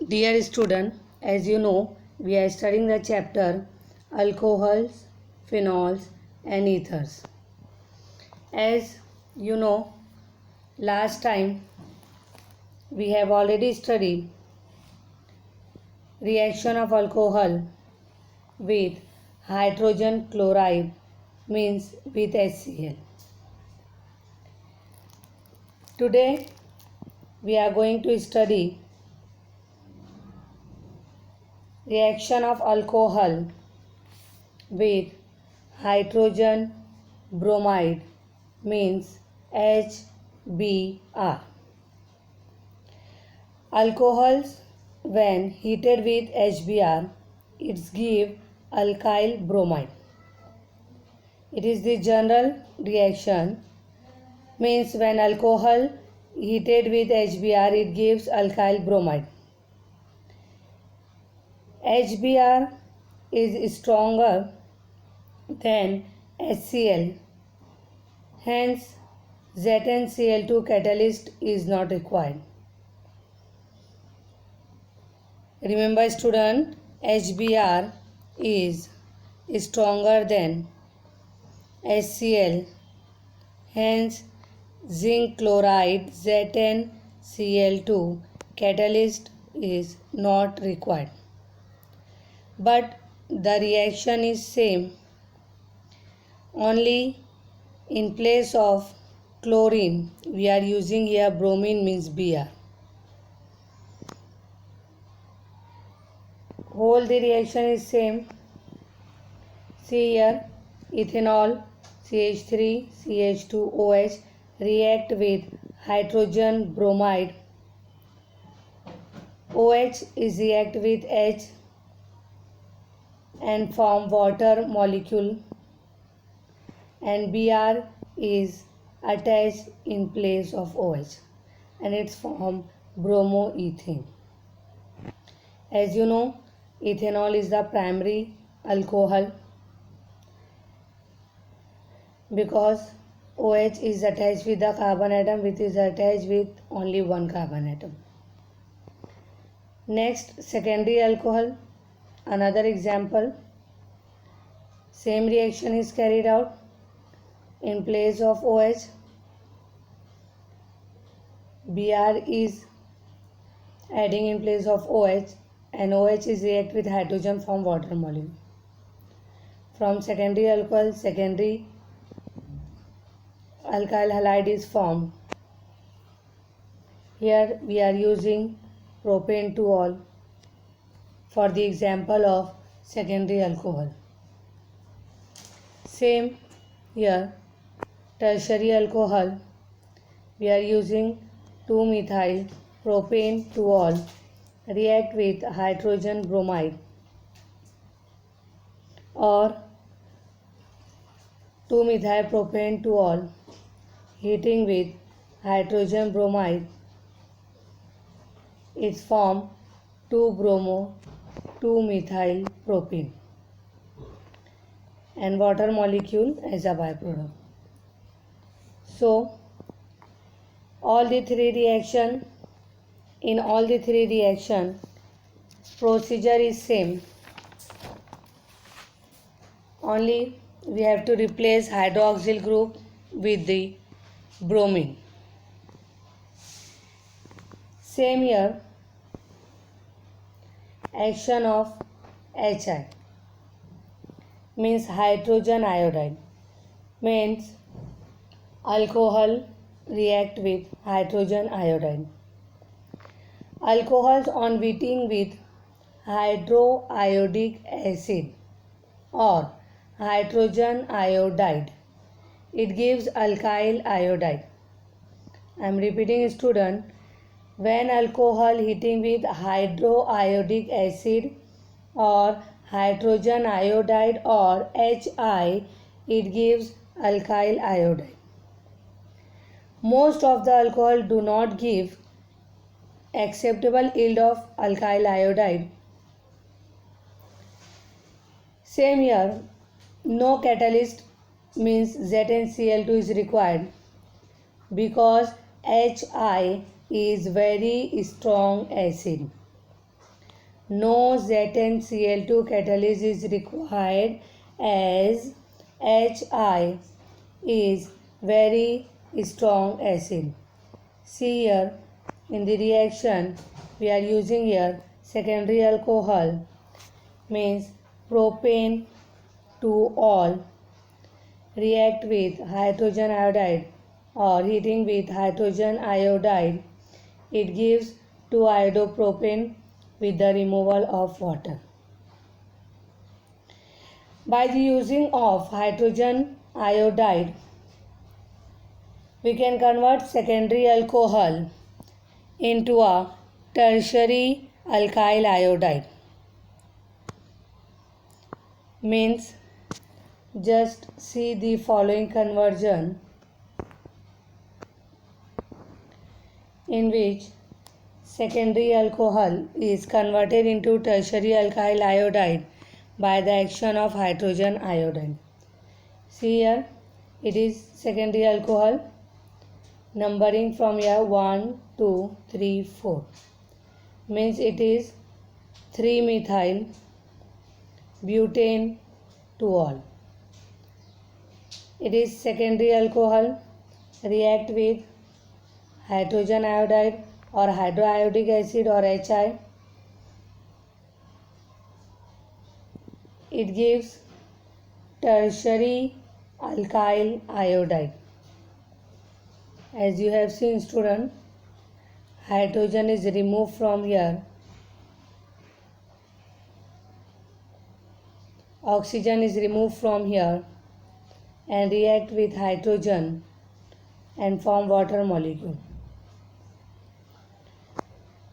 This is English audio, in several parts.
Dear student, as you know, we are studying the chapter alcohols, phenols and ethers. As you know, last time we have already studied reaction of alcohol with hydrogen chloride means with HCl. Today we are going to study reaction of alcohol with hydrogen bromide means HBr. Alcohols when heated with HBr, it gives alkyl bromide. It is the general reaction, means when alcohol heated with HBr, it gives alkyl bromide. HBr is stronger than HCl, hence ZnCl2 catalyst is not required. Remember student, HBr is stronger than HCl, hence zinc chloride ZnCl2 catalyst is not required. But the reaction is same, only in place of chlorine we are using here bromine means Br. Whole the reaction is same. See here, ethanol CH3 CH2OH react with hydrogen bromide. OH is react with H and form water molecule, and Br is attached in place of OH and it's form bromoethane. As you know, ethanol is the primary alcohol because OH is attached with the carbon atom, which is attached with only one carbon atom. Next, secondary alcohol. Another example, same reaction is carried out. In place of OH, Br is adding in place of OH, and OH is react with hydrogen from water molecule. From secondary alcohol, secondary alkyl halide is formed. Here we are using propane -2-ol for the example of secondary alcohol. Same here, tertiary alcohol, we are using 2-methyl propane -2-ol react with hydrogen bromide, or 2-methyl propane -2-ol heating with hydrogen bromide, it form 2-bromo 2-methyl propane and water molecule as a byproduct. So all the three reaction, in all the three reaction procedure is same, only we have to replace hydroxyl group with the bromine. Same here, action of Hi means hydrogen iodide, means alcohol react with hydrogen iodide. Alcohols on heating with hydroiodic acid or hydrogen iodide, it gives alkyl iodide. I am repeating student, when alcohol heating with hydroiodic acid or hydrogen iodide or Hi, it gives alkyl iodide. Most of the alcohol do not give acceptable yield of alkyl iodide. Same here, no catalyst means ZnCl2 is required because Hi is very strong acid. No ZnCl2 catalyst is required as HI is very strong acid. See here in the reaction we are using here secondary alcohol means propane to all react with hydrogen iodide or heating with hydrogen iodide. It gives 2-iodopropane with the removal of water. By the using of hydrogen iodide, we can convert secondary alcohol into a tertiary alkyl iodide. Means just see the following conversion in which secondary alcohol is converted into tertiary alkyl iodide by the action of hydrogen iodide. See here it is secondary alcohol numbering from here 1, 2, 3, 4 means it is 3-methyl butane to all. It is secondary alcohol react with hydrogen iodide or hydroiodic acid or HI. It gives tertiary alkyl iodide. As you have seen student, hydrogen is removed from here. Oxygen is removed from here and react with hydrogen and form water molecule.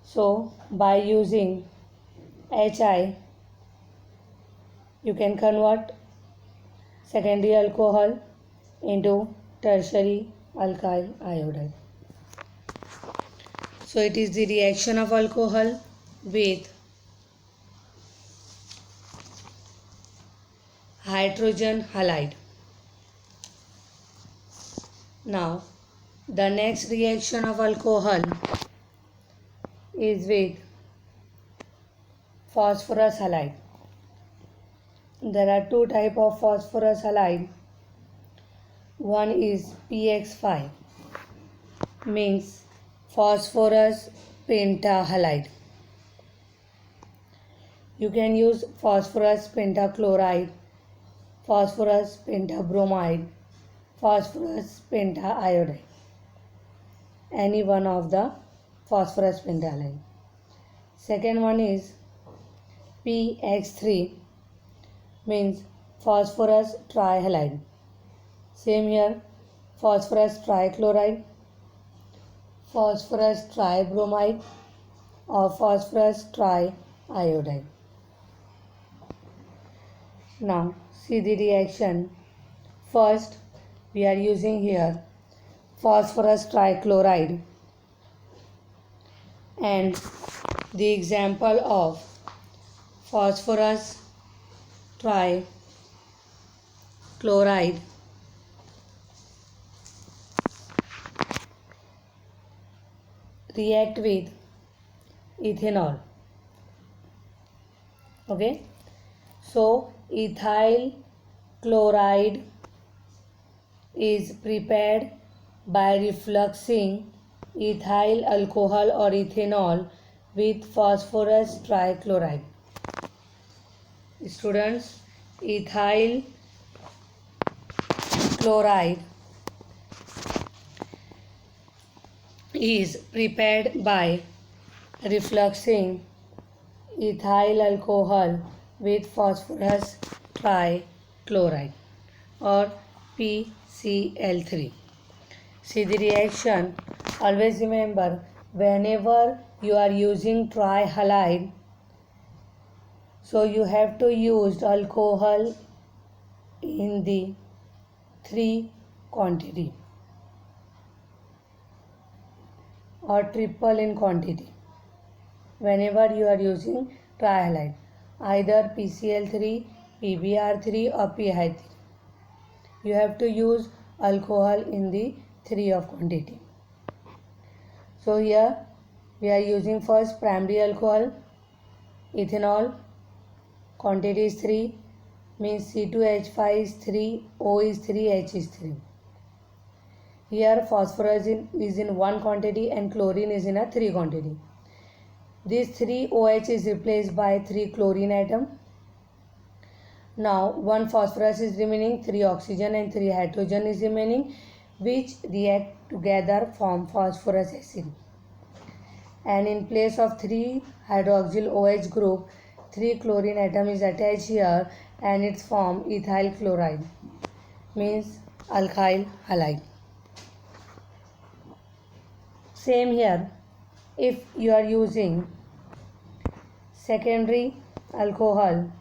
So by using HI you can convert secondary alcohol into tertiary alkyl iodide. So it is the reaction of alcohol with hydrogen halide. Now the next reaction of alcohol is with phosphorus halide. There are two types of phosphorus halide. One is PX5 means phosphorus pentahalide. You can use phosphorus pentachloride, phosphorus pentabromide, phosphorus pentaiodide, any one of the phosphorus pentahalide. Second one is PX3 means phosphorus trihalide. Same here, phosphorus trichloride, phosphorus tribromide or phosphorus triiodide. Now see the reaction. First we are using here phosphorus trichloride and the example of phosphorus trichloride react with ethanol. Okay, so ethyl chloride is prepared by refluxing ethyl alcohol or ethanol with phosphorus trichloride. Students, ethyl chloride is prepared by refluxing ethyl alcohol with phosphorus trichloride or PCl3. See the reaction. Always remember, whenever you are using trihalide, so you have to use alcohol in the 3 quantity or triple in quantity whenever you are using trihalide, either PCl3, PBr3 or PI3. You have to use alcohol in the 3 of quantity. So here we are using first primary alcohol ethanol quantity is 3, means C2H5 is 3, O is 3, H is 3. Here phosphorus is in 1 quantity and chlorine is in a 3 quantity. This 3 OH is replaced by 3 chlorine atom. Now 1 phosphorus is remaining, 3 oxygen and 3 hydrogen is remaining, which react together form phosphorus acid. And in place of 3 hydroxyl OH group, 3 chlorine atom is attached here and it's form ethyl chloride, means alkyl halide. Same here, if you are using secondary alcohol,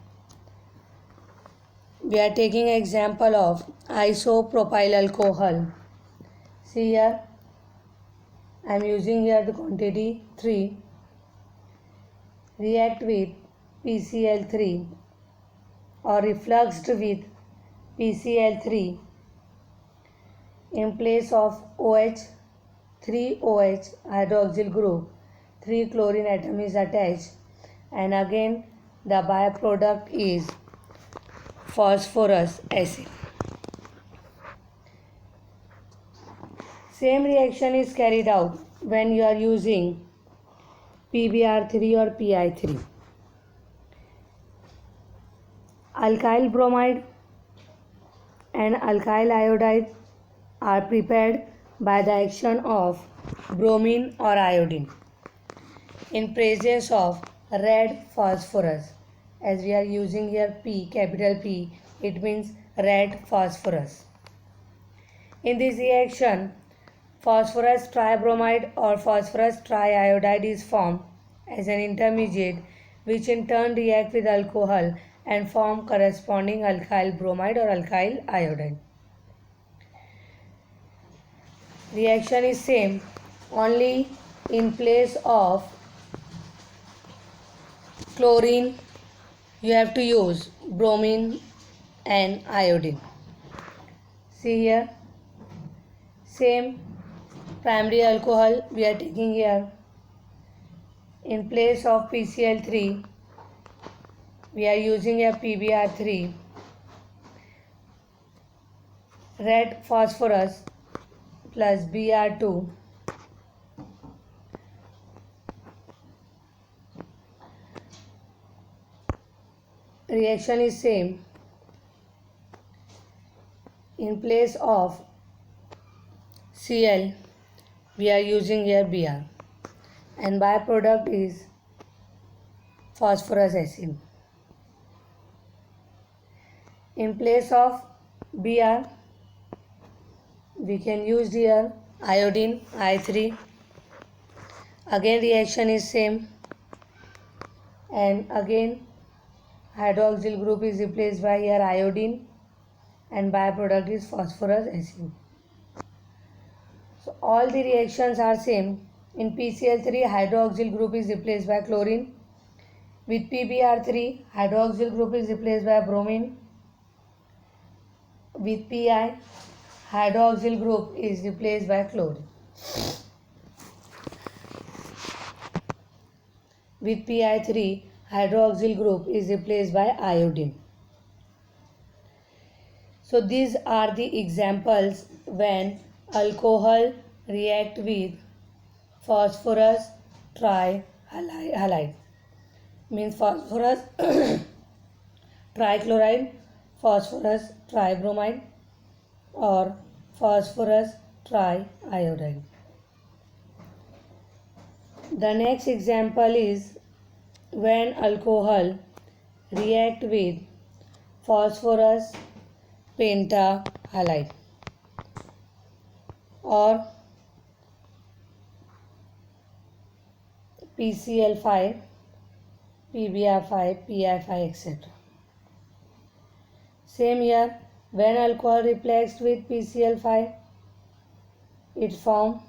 we are taking example of isopropyl alcohol. See here, I am using here the quantity 3. React with PCl3 or refluxed with PCl3. In place of OH, 3 OH hydroxyl group, 3 chlorine atom is attached, and again the byproduct is phosphorus acid. Same reaction is carried out when you are using PbR3 or Pi3. Alkyl bromide and alkyl iodide are prepared by the action of bromine or iodine in presence of red phosphorus. As we are using here P, capital P, it means red phosphorus. In this reaction, phosphorus tribromide or phosphorus triiodide is formed as an intermediate, which in turn react with alcohol and form corresponding alkyl bromide or alkyl iodide. Reaction is same, only in place of chlorine you have to use bromine and iodine. See here, same primary alcohol we are taking here. In place of PCl3 we are using a PbR3. Red phosphorus plus Br2 reaction is same. In place of Cl we are using here Br, and byproduct is phosphorus acid. In place of Br we can use here iodine I3. Again reaction is same, and again hydroxyl group is replaced by here iodine, and byproduct is phosphorus acid. So all the reactions are same. In PCl3 hydroxyl group is replaced by chlorine. With PbR3 hydroxyl group is replaced by bromine. With Pi hydroxyl group is replaced by chlorine. With Pi3 hydroxyl group is replaced by iodine. So these are the examples when alcohol react with phosphorus trihalide, means phosphorus trichloride, phosphorus tribromide or phosphorus triiodide. The next example is when alcohol react with phosphorus pentahalide or PCl5, PbR5, Pi5, etc. Same here, when alcohol reacts with PCl5, it forms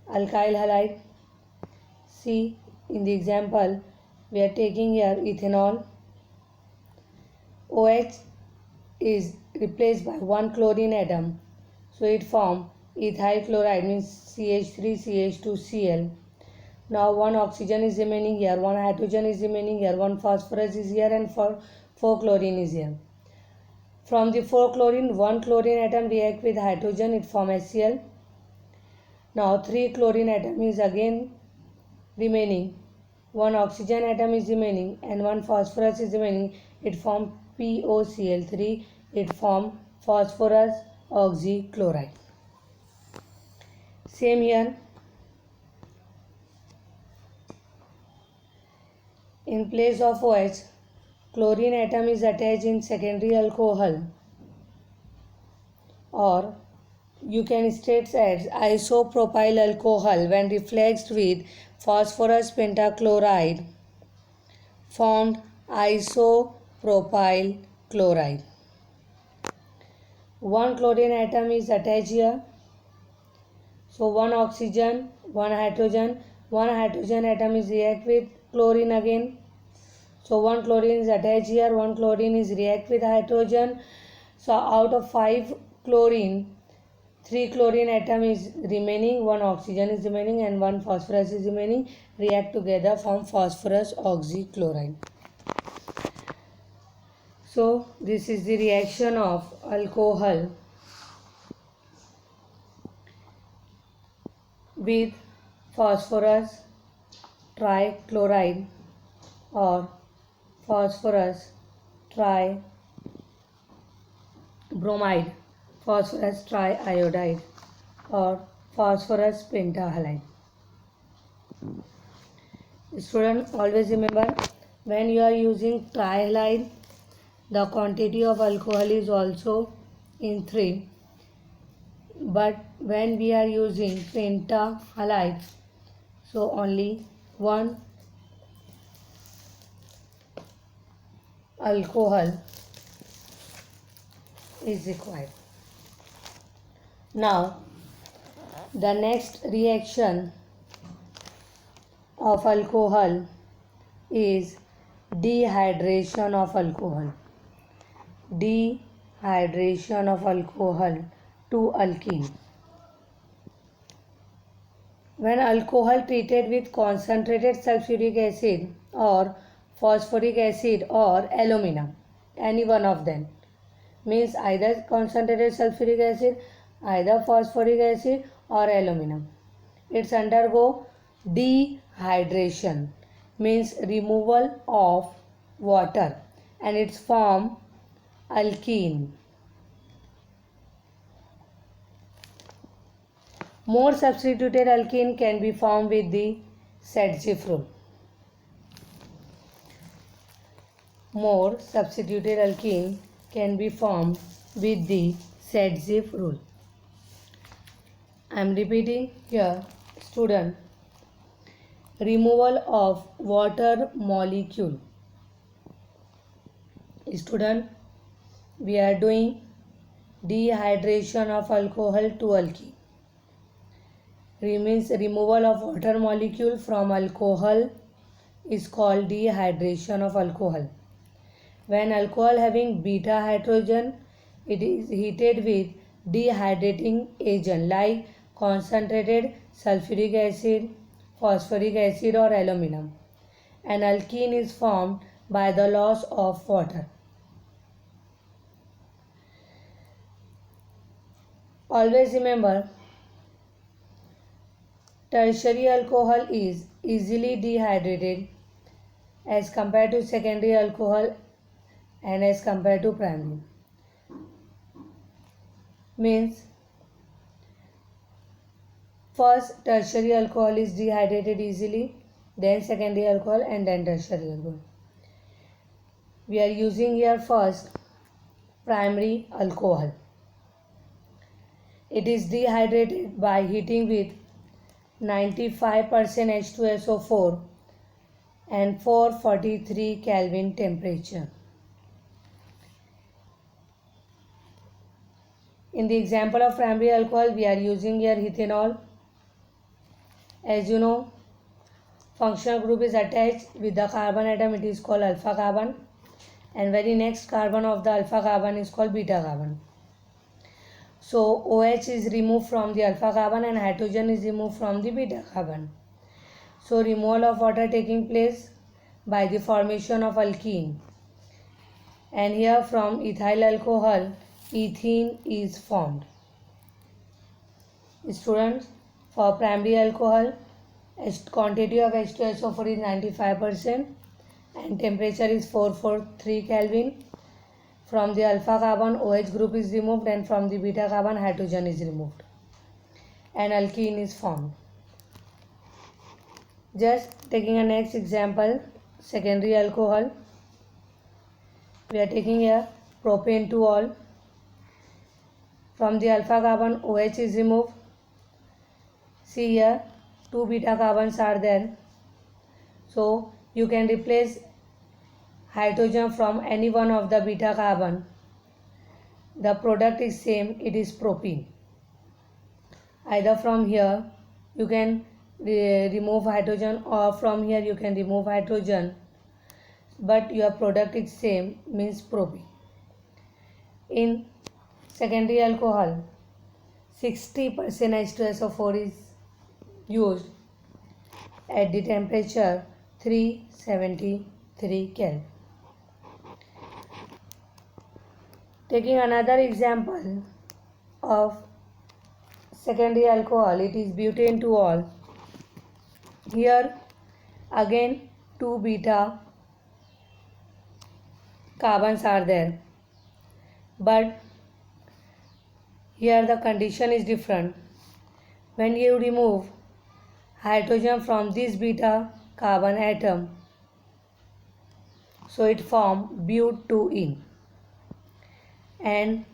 alkyl halide. See, in the example, we are taking here ethanol. OH is replaced by 1 chlorine atom, so it forms ethyl chloride, means CH3CH2Cl. Now one oxygen is remaining here, one hydrogen is remaining here, one phosphorus is here, and four chlorine is here. From the 4 chlorine, 1 chlorine atom react with hydrogen, it forms HCl. Now 3 chlorine atom is again remaining, 1 oxygen atom is remaining, and 1 phosphorus is remaining, it forms POCl3, it forms phosphorus oxychloride. Same here. In place of OH, chlorine atom is attached in secondary alcohol, or you can state as isopropyl alcohol when reflexed with phosphorus pentachloride formed isopropyl chloride. One chlorine atom is attached here. So one oxygen, one hydrogen atom is react with chlorine again. So one chlorine is attached here, one chlorine is react with hydrogen. So out of 5 chlorine, 3 chlorine atom is remaining, 1 oxygen is remaining, and 1 phosphorus is remaining. React together form phosphorus oxychloride. So this is the reaction of alcohol with phosphorus trichloride or phosphorus tribromide, phosphorus triiodide, or phosphorus pentahalide. Student, always remember, when you are using trihalide, the quantity of alcohol is also in 3. But when we are using pentahalide, so only 1 alcohol is required. Now, the next reaction of alcohol is dehydration of alcohol. Dehydration of alcohol to alkene. When alcohol treated with concentrated sulfuric acid or phosphoric acid or aluminum, any one of them, means either concentrated sulfuric acid, either phosphoric acid or aluminum, it's undergo dehydration, means removal of water, and its form alkene. More substituted alkene can be formed with the Sadzeff rule. More substituted alkene can be formed with the Sadzeff rule. I am repeating here, student. Removal of water molecule. Student, we are doing dehydration of alcohol to alkene. Means removal of water molecule from alcohol is called dehydration of alcohol. When alcohol having beta hydrogen, it is heated with dehydrating agent like concentrated sulfuric acid, phosphoric acid or aluminum. An alkene is formed by the loss of water. Always remember, tertiary alcohol is easily dehydrated as compared to secondary alcohol and as compared to primary. Means first tertiary alcohol is dehydrated easily, then secondary alcohol, and then tertiary alcohol. We are using here first primary alcohol. It is dehydrated by heating with 95% H2SO4 and 443 Kelvin temperature. In the example of primary alcohol, we are using here ethanol. As you know, functional group is attached with the carbon atom, it is called alpha carbon, and very next carbon of the alpha carbon is called beta carbon. So OH is removed from the alpha carbon and hydrogen is removed from the beta carbon. So removal of water taking place by the formation of alkene. And here from ethyl alcohol, ethene is formed. Students, for primary alcohol, quantity of H2SO4 is 95% and temperature is 443 Kelvin. From the alpha carbon, OH group is removed and from the beta carbon, hydrogen is removed and alkene is formed. Just taking a next example, secondary alcohol. We are taking here propane 2-ol. From the alpha carbon, OH is removed. See here, 2 beta carbons are there. So you can replace hydrogen from any one of the beta carbon. The product is same, it is propene. Either from here you can remove hydrogen or from here you can remove hydrogen, but your product is same, means propene. In secondary alcohol, 60% H2SO4 is used at the temperature 373 Kelvin. Taking another example of secondary alcohol, it is butane 2-ol. Here again 2 beta carbons are there, but here the condition is different. When you remove hydrogen from this beta carbon atom, so it forms but2ene, and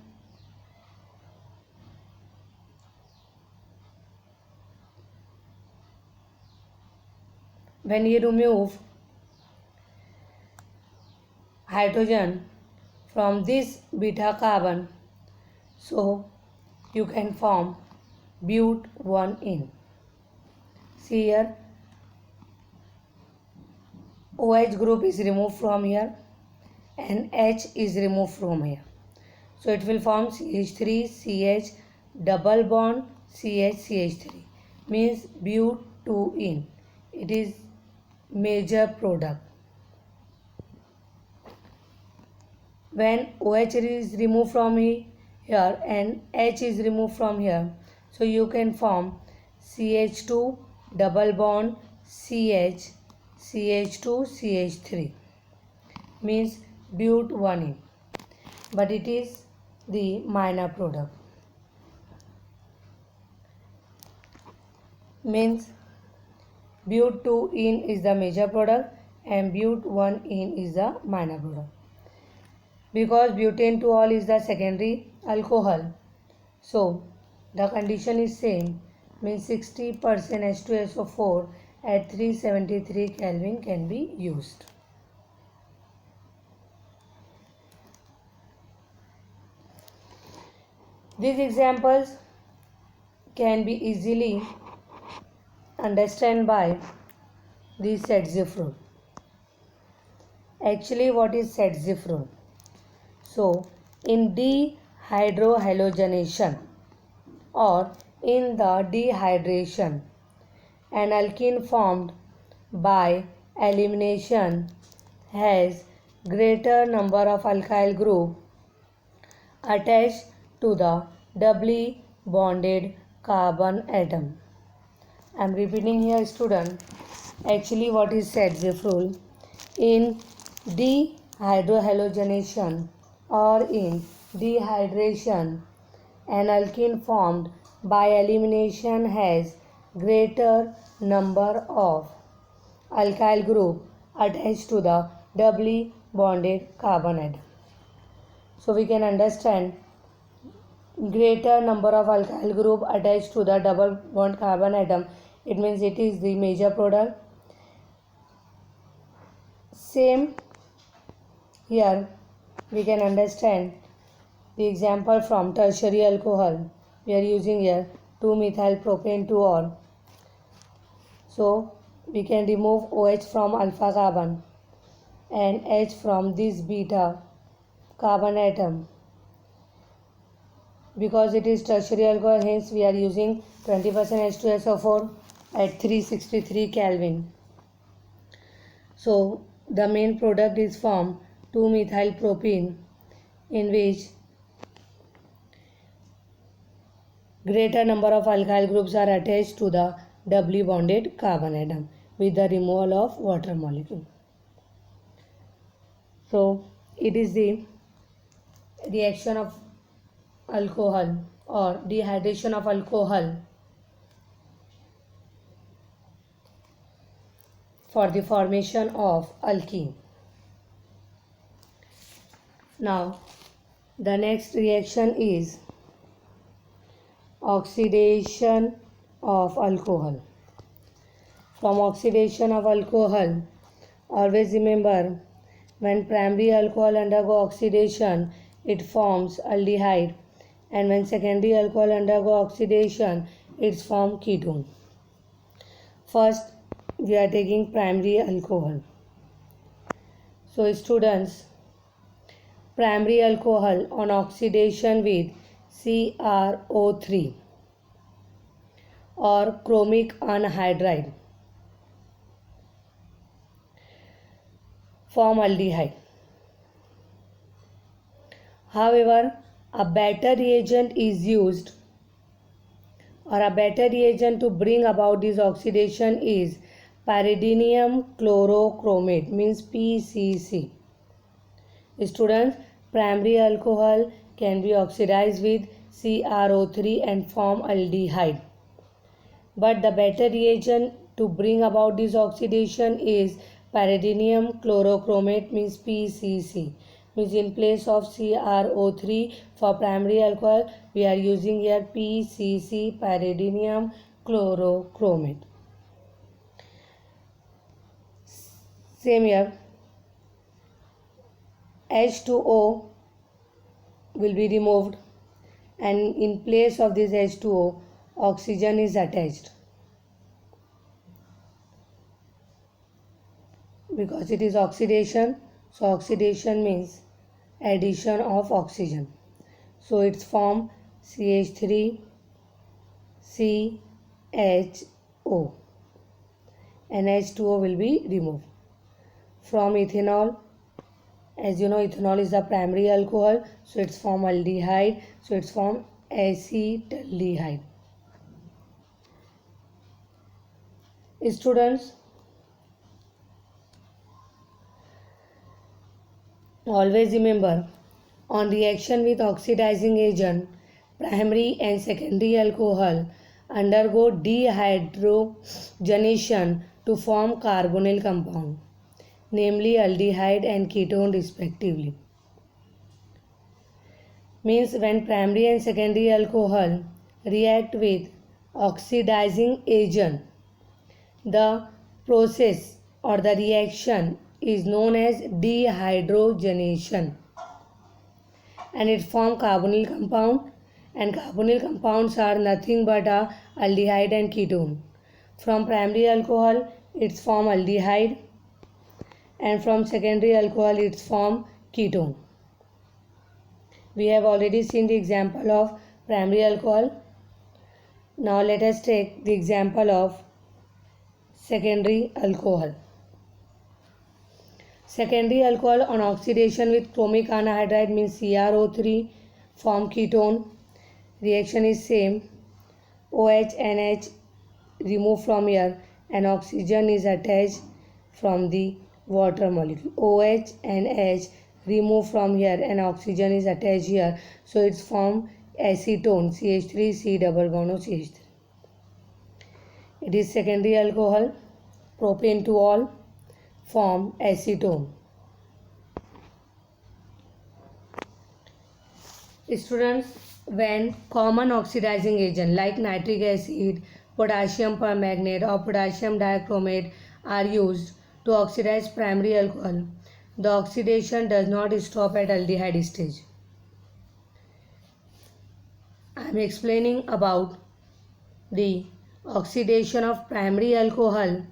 when you remove hydrogen from this beta carbon, so you can form but1ene. See here, OH group is removed from here and H is removed from here. So it will form CH3, CH, double bond, CH, CH3, means but2ene. It is major product. When OH is removed from here and H is removed from here, so you can form CH2 double bond CH, CH2, CH3, means but1ene, but it is the minor product. Means but2ene is the major product and but1ene is the minor product. Because butane 2-ol is the secondary alcohol, so the condition is same, means 60% H2SO4 at 373 Kelvin can be used. These examples can be easily understood by the Setziff rule. Actually, what is Setziff rule? So, in dehydrohalogenation or in the dehydration, an alkene formed by elimination has greater number of alkyl group attached to the doubly bonded carbon atom. I am repeating here, student. Actually, what is Setziff rule? In dehydrohalogenation or in dehydration, an alkene formed by elimination has greater number of alkyl group attached to the doubly bonded carbon atom. So we can understand greater number of alkyl group attached to the double bond carbon atom, it means it is the major product. Same here we can understand the example from tertiary alcohol. We are using here 2-methyl propane 2-ol. So we can remove OH from alpha carbon and H from this beta carbon atom. Because it is tertiary alcohol, hence we are using 20% H2SO4. at 363 Kelvin. So the main product is formed 2-methylpropene, in which greater number of alkyl groups are attached to the doubly bonded carbon atom with the removal of water molecule. So it is the reaction of alcohol or dehydration of alcohol for the formation of alkene. Now the next reaction is oxidation of alcohol. From oxidation of alcohol, always remember, when primary alcohol undergo oxidation, it forms aldehyde, and when secondary alcohol undergo oxidation, it forms ketone. First, we are taking primary alcohol. So students, primary alcohol on oxidation with CrO3 or chromic anhydride form aldehyde. However, a better reagent is used, or a better reagent to bring about this oxidation is pyridinium chlorochromate, means PCC. Students, primary alcohol can be oxidized with CrO3 and form aldehyde. But the better reagent to bring about this oxidation is pyridinium chlorochromate, means PCC. Means in place of CrO3 for primary alcohol, we are using here PCC, pyridinium chlorochromate. Same here, H2O will be removed, and in place of this H2O, oxygen is attached, because it is oxidation. So oxidation means addition of oxygen. So it's form CH3 CHO, and H2O will be removed. From ethanol, as you know, ethanol is the primary alcohol, so it's form aldehyde, so it's form acetaldehyde. Students, always remember, on reaction with oxidizing agent, primary and secondary alcohol undergo dehydrogenation to form carbonyl compound, namely aldehyde and ketone respectively. Means when primary and secondary alcohol react with oxidizing agent, the process or the reaction is known as dehydrogenation, and it forms carbonyl compound, and carbonyl compounds are nothing but a aldehyde and ketone. From primary alcohol it's form aldehyde, and from secondary alcohol it's form ketone. We have already seen the example of primary alcohol. Now let us take the example of secondary alcohol. Secondary alcohol on oxidation with chromic anhydride, means CrO3, form ketone. Reaction is same. OH and H removed from here, and oxygen is attached from the water molecule. OH and H removed from here, and oxygen is attached here, so it's form acetone, CH3 C double bond O CH3. It is secondary alcohol, propane to all, form acetone. Students, when common oxidizing agent like nitric acid, potassium permanganate or potassium dichromate are used to oxidize primary alcohol, the oxidation does not stop at aldehyde stage. I am explaining about the oxidation of primary alcohol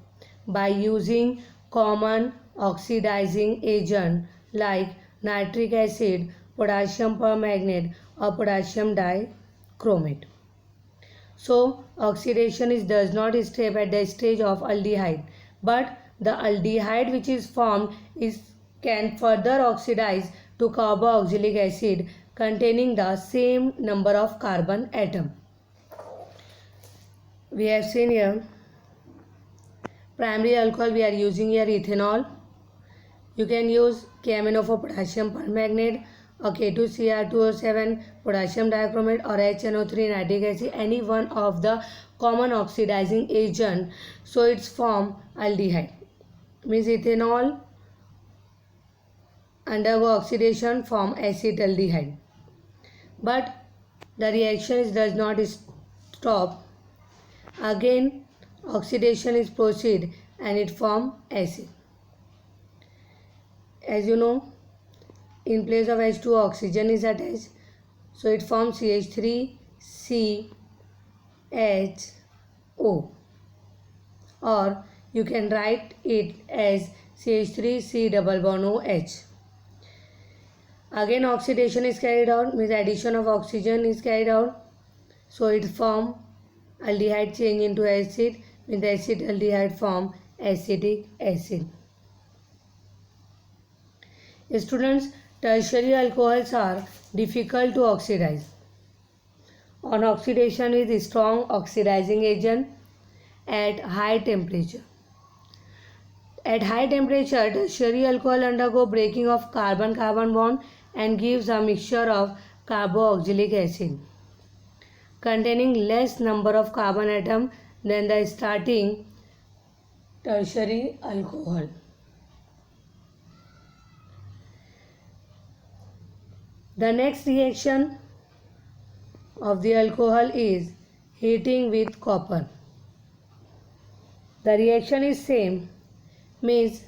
by using common oxidizing agent like nitric acid, potassium permanganate or potassium dichromate. So oxidation does not stop at the stage of aldehyde, but the aldehyde which is formed can further oxidize to carboxylic acid containing the same number of carbon atom. We have seen here primary alcohol. We are using here ethanol. You can use KMnO4 potassium permanganate or K2Cr2O7 potassium dichromate or HNO3 nitric acid, any one of the common oxidizing agent. So it's form aldehyde. Means ethanol undergo oxidation form acetaldehyde. But the reaction does not stop. Again oxidation is proceed and it form acid. As you know, in place of H2 oxygen is attached, so it forms CH3CHO, or you can write it as CH3C double bond OH. Again oxidation is carried out, means addition of oxygen is carried out, so it form aldehyde change into acid, means acetaldehyde form acetic acid. Students, tertiary alcohols are difficult to oxidize. On oxidation with strong oxidizing agent at high temperature. At high temperature, tertiary alcohol undergo breaking of carbon-carbon bond and gives a mixture of carboxylic acid containing less number of carbon atom than the starting tertiary alcohol. The next reaction of the alcohol is heating with copper. The reaction is same, means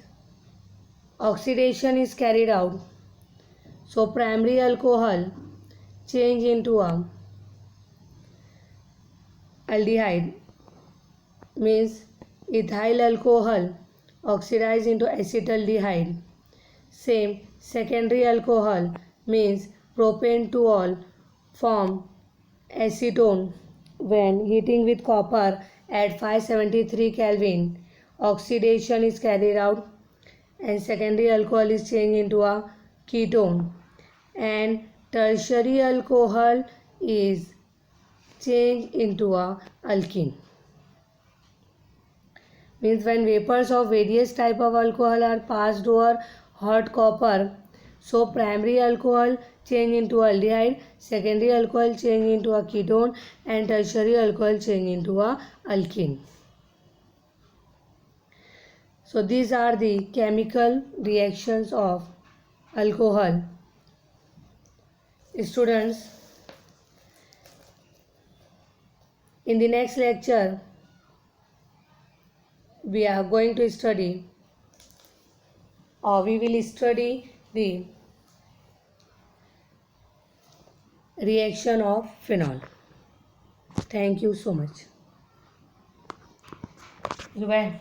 oxidation is carried out. So primary alcohol change into a aldehyde, means ethyl alcohol oxidize into acetaldehyde. Same secondary alcohol means propane to all form acetone when heating with copper at 573 Kelvin. Oxidation is carried out and secondary alcohol is changed into a ketone, and tertiary alcohol is changed into a alkene. Means when vapors of various type of alcohol are passed over hot copper, so primary alcohol change into aldehyde, secondary alcohol change into a ketone, and tertiary alcohol change into a alkene. So these are the chemical reactions of alcohol. Students, in the next lecture we are going to study, or we will study the reaction of phenol. Thank you so much. Goodbye.